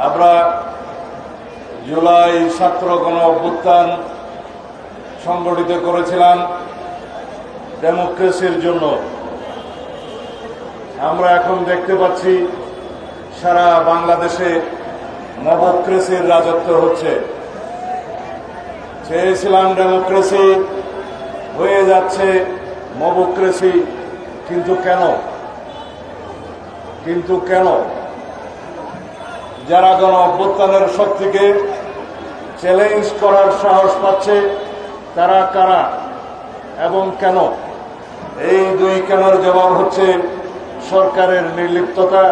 আমরা জুলাই ছাত্র গণ অভ্যুত্থান সংগঠিত করেছিলাম ডেমোক্রেসির জন্য। আমরা এখন দেখতে পাচ্ছি সারা বাংলাদেশে মবক্রেসির রাজত্ব হচ্ছে। চেয়েছিলাম ডেমোক্রেসি, হয়ে যাচ্ছে মবক্রেসি। কিন্তু কেন যারা গণ অভ্যুত্থানের শক্তিকে চ্যালেঞ্জ করার সাহস পাচ্ছে তারা কারা এবং কেন? এই দুই কেনর জবাব হচ্ছে সরকারের নির্লিপ্ততা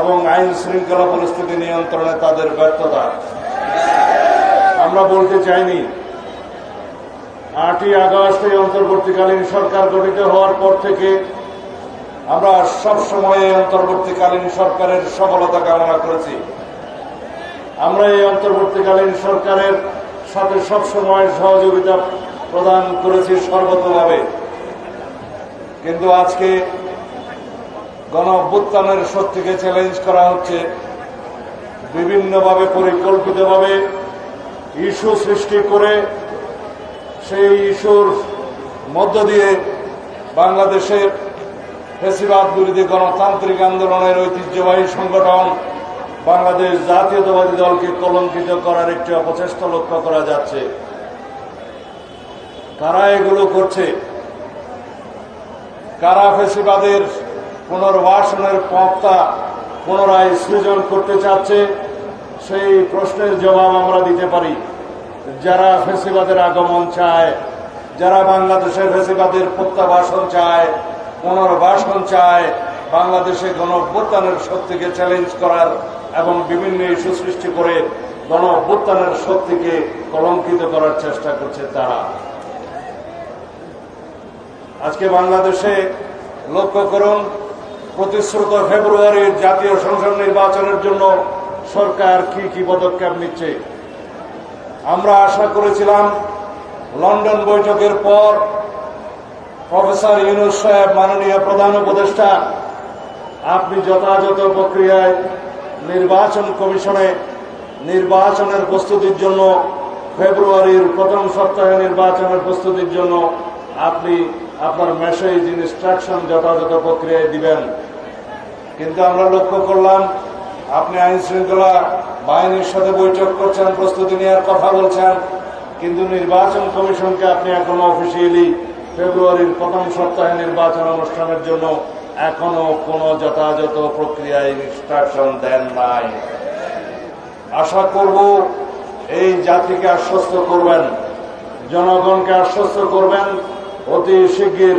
এবং আইন শৃঙ্খলা পরিস্থিতি নিয়ন্ত্রণে তাদের ব্যর্থতা। আমরা বলতে চাইনি 8ই আগস্ট এই অন্তর্বর্তীকালীন সরকার গঠিত হওয়ার পর থেকে আমরা সবসময় এই অন্তর্বর্তীকালীন সরকারের সফলতা কামনা করেছি। আমরা এই অন্তর্বর্তীকালীন সরকারের সাথে সবসময় সহযোগিতা প্রদান করেছি সর্বতোভাবে। কিন্তু আজকে গণ অভ্যুত্থানের শক্তিকে চ্যালেঞ্জ করা হচ্ছে, বিভিন্নভাবে পরিকল্পিতভাবে ইস্যু সৃষ্টি করে সেই ইস্যুর মধ্য দিয়ে বাংলাদেশের ফ্যাসিবাদ বিরোধী গণতান্ত্রিক আন্দোলনের ঐতিহ্যবাহী সংগঠন বাংলাদেশ জাতীয়তাবাদী দলকে কলঙ্কিত করার একটি অপচেষ্টা লক্ষ্য করা যাচ্ছে। কারা এগুলো করছে? কারা ফ্যাসিবাদের পুনর্বাসনের পথটা পুনরায় সৃজন করতে চাচ্ছে? সেই প্রশ্নের জবাব আমরা দিতে পারি। যারা ফ্যাসিবাদের আগমন চায়, যারা বাংলাদেশের ফ্যাসিবাদের প্রত্যাবাসন চায়, পুনর্বাসন চায়, বাংলাদেশে গণ অভ্যুত্থানের শক্তিকে চ্যালেঞ্জ করার এবং বিভিন্ন ইস্যু সৃষ্টি করে গণ অভ্যুত্থানের শক্তিকে কলঙ্কিত করার চেষ্টা করছে তারা। আজকে বাংলাদেশে লক্ষ্য করুন, প্রতিশ্রুত ফেব্রুয়ারির জাতীয় সংসদ নির্বাচনের জন্য সরকার কি পদক্ষেপ নিচ্ছে। আমরা আশা করেছিলাম লন্ডন বৈঠকের পর প্রফেসর ইউনূস সাহেব, মাননীয় প্রধান উপদেষ্টা, আপনি যথাযথ প্রক্রিয়ায় নির্বাচন কমিশনে নির্বাচনের প্রস্তুতির জন্য, ফেব্রুয়ারির প্রথম সপ্তাহে নির্বাচনের প্রস্তুতির জন্য আপনি আপনার মেসেজ ইনস্ট্রাকশন যথাযথ প্রক্রিয়ায় দিবেন। কিন্তু আমরা লক্ষ্য করলাম আপনি আইন শৃঙ্খলা বাহিনীর সাথে বৈঠক করছেন, প্রস্তুতি নেওয়ার কথা বলছেন, কিন্তু নির্বাচন কমিশনকে আপনি এখনো অফিসিয়ালি ফেব্রুয়ারির প্রথম সপ্তাহে নির্বাচন অনুষ্ঠানের জন্য এখনো কোনো যথাযথ প্রক্রিয়ায় ইনস্ট্রাকশন দেন নাই। আশা করব এই জাতিকে আশ্বস্ত করবেন, জনগণকে আশ্বস্ত করবেন, অতি শিগগির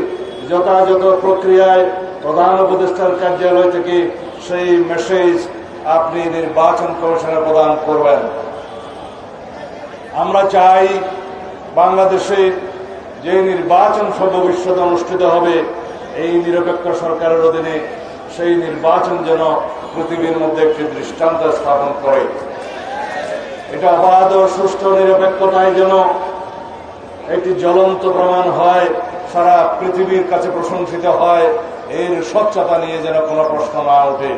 যথাযথ প্রক্রিয়ায় প্রধান উপদেষ্টার কার্যালয় থেকে সেই মেসেজ আপনি নির্বাচন কমিশনে প্রদান করবেন। আমরা চাই বাংলাদেশে যে নির্বাচন সর্ববিশ্বতে অনুষ্ঠিত হবে এই নিরপেক্ষ সরকারের অধীনে, সেই নির্বাচন যেন পৃথিবীর মধ্যে একটি দৃষ্টান্ত স্থাপন করে। এটা অবাধ ও সুষ্ঠু নিরপেক্ষতায় যেন একটি জ্বলন্ত প্রমাণ হয়, সারা পৃথিবীর কাছে প্রশংসিত হয়, এর স্বচ্ছতা নিয়ে যেন কোনো প্রশ্ন না ওঠে।